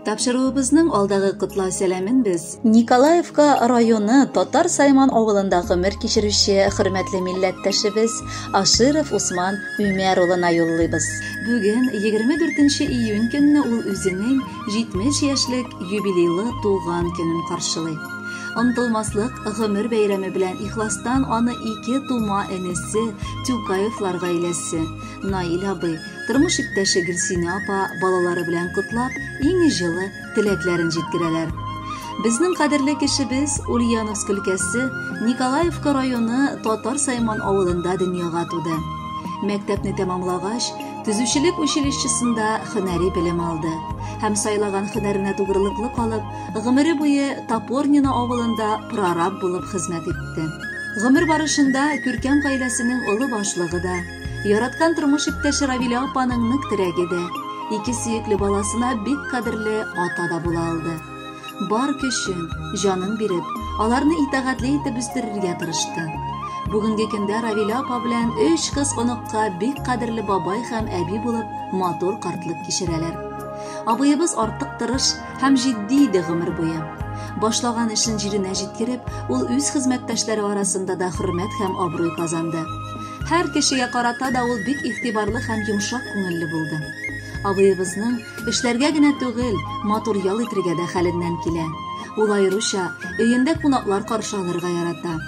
Тапшыруыбызның алдагы котлау сәламен без Николаевка районы Татар Сайман авылында гомер кичерүче хөрмәтле милләттәшебез Аширов Усман Үмәр улына юллыйбыз. Бүген 24 июнь көнне ул үзенең 70 яшьлек юбилейлы туган көнен каршылый. Онтылмаслык гомер бәйрәме белән ихластан аны 2 тума энесе Тюкаевлар гаиләсе Наил абый, тормыш иптәше Гөлсинә апа балалары белән котлап, иң җылы теләкләрен җиткерәләр. Безнең кадерле кешебез Ульяновск өлкәсе Николаевка районы Татар Сайман авылында дөньяга туды. Мәктәпне тәмамлагач, төзүчелек училищесында һөнәри белем алды. Һәм сайлаган һөнәренә тугрылыклы калып, гомере буе Топорнино авылында прораб булып хезмәт итте. Гомер барышында күркәм гаиләсенең олы башлыгы да, яраткан тормыш иптәше Равилә апаның нык терәге дә, 2 сөекле баласына бик кадерле ата да була алды. Бар көчен, җанын биреп, аларны итәгатьле итеп үстерергә тырышты. Бүгенге көндә Равилә апа белән 3 кыз оныкка бик кадерле бабай һәм әби булып матур картлык кичерәләр. Абыебыз артык тырыш һәм җитди иде гомер буе. Башлаган эшен җиренә җиткереп, ул үз хезмәттәшләре арасында да хөрмәт һәм абруй казанды. Һәр кешегә карата да ул бик игътибарлы һәм йомшак күңелле булды. Абыебызның эшләргә генә түгел, матур ял итәргә дә хәленнән килә. Ул аеруча өендә кунаклар каршы алырга ярата.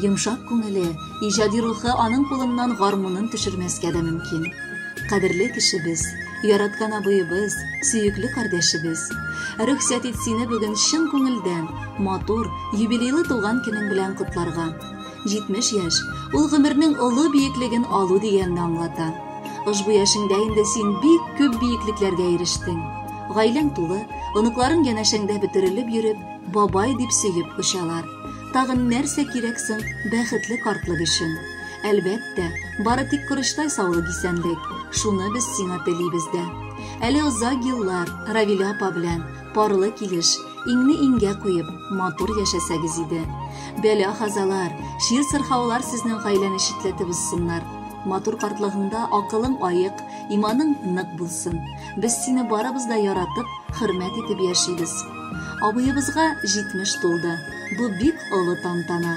Йомшак күңеле, иҗади рухы аның кулыннан гармунын төшермәскә дә мөмкин. Кадерле кешебез, яраткан абыебыз, сөекле кардәшебез, рөхсәт ит сине бүген чын күңелдән матур, юбилейлы туган көнең белән котларга. 70 яшь, ул гомернең олы бийеклеген алу дигәнне аңлата. Ошбу яшеңдә инде син бик күп бийеклекләргә ирештең. Гаиләң тулы, оныкларың янәшәңдә бетерелеп йөреп, бабай дип сөеп кучалар. Тагын нәрсә кирәксең бәхетле картлык өчен? Әлбәттә, бары тик күрештай саулык исәнлек. Шуны без сиңа телибез дә. Әле озак еллар Равилә апа белән парлы килеш, иңне иңгә куеп, матур яшәсәгез иде. Бәла хазалар, шир сырхаулар сезнең гаиләне шитләтеп узсыннар. Матур картлыгыңда акылың аек, иманың нык булсын. Без сине барыбыз да яратып, хөрмәт итеп яшибез. Абыебызга 70 тулды. Бу бик олы тантана.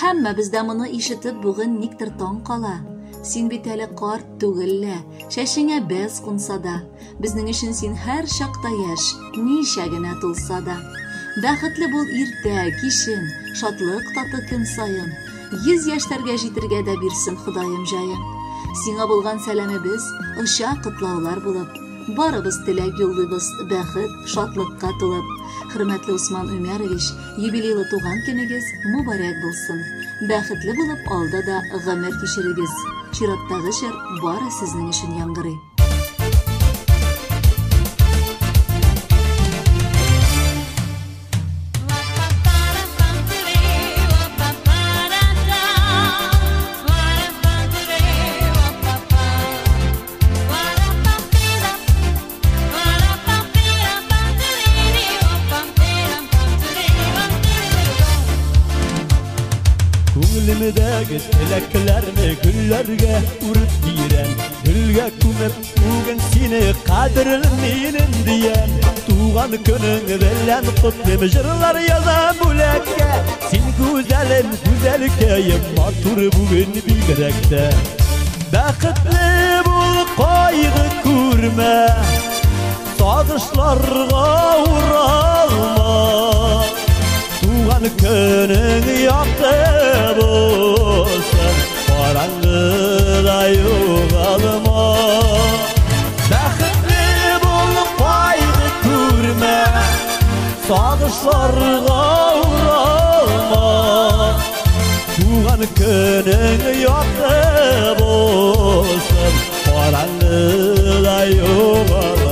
Һәммә бездә моны ишетеп бүген никтер таң кала. Син бит әле карт түгеллә, шәшеңә бәз кунса да. Безнең өчен син һәр чакта яшь, ничә генә тулса да. Бәхетле бул иртә, кичен, шатлык таты көн саен. 100 яшьләргә җитәргә дә бирсен Ходаем җаен. Сиңа булган сәламебез оша котлаулар булып, барыбыз теләк юллыйбыз бәхет, шатлыкка тулып. Хөрмәтле Усман Үмәрович, юбилейлы туган көнегез мубарак булсын. Бәхетле булып алда да гомер кичерегез. Чираттагы шәр бары сезнең өчен яңгырый. Күңелемдәге теләкләрне гөлләргә үреп бирәм. Гөлгә күмеп бүген сине кадерле минем дигән. Туган көнең белән котлап җырлар язам бүләккә. Син гүзәлем, гүзәлкәем, матур бүген бигрәк тә. Бәхетле бул, кайгы күрмә, сагышларга уралма. Туган көнең якты булсын, караңгыда югалма. Бәхетле бул, кайгы күрмә, сагышларга уралма. Туган көнең якты булсын, караңгыда югалма.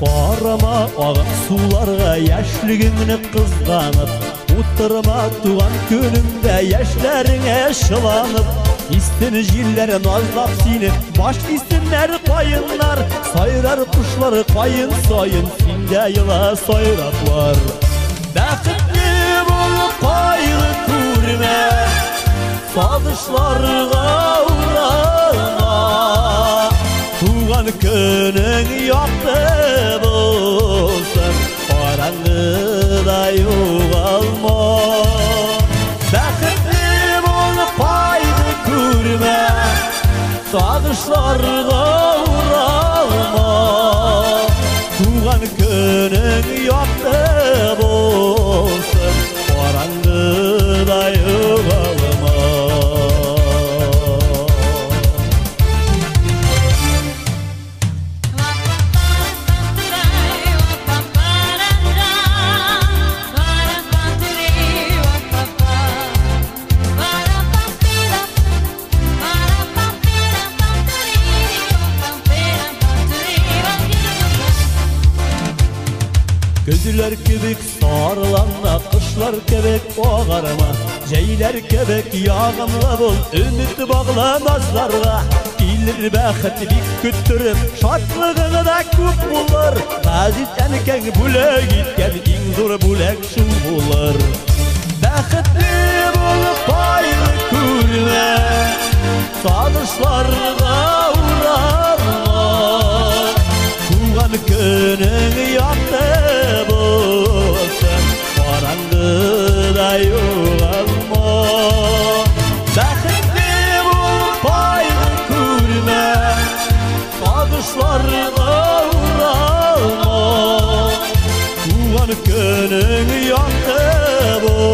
Карама агып суларга яшьлегеңне кызганып, утырма туган көнеңдә яшьләреңә шыланып. Истен җилләр назлап сине, баш истеннәр каеннар, сайрар кушлар каен саен, синдә йыла сайраклар. Бәхетле бул, кайгы sağdışlarga uğrama. Tuğan günün yaktı bulsun, karanlıda yoğalma. Bäxetli bolup paydı görme, sağdışlarga uğrama. Tuğan günün yaktı bulsun, karanlıda yoğalma. Gözler kebek sarılanma, kışlar kebek bağarma. Ceyler kebek yağımla bol, ümit bağlamazlarga. Gelir bäxetlik küttürüp, şartlığını da köp bulur. Gazitten keng bulak gitken, iň zor bulak şu bulur. Bäxetli bolup paylı körme, sağdışlarga uğrama. Tuğan günün yaktı bulsun, karanlıda yoğalma. Bäxetli bolup paylı körme, sağdışlarga uğrama. Tuğan günün yaktı bulsun.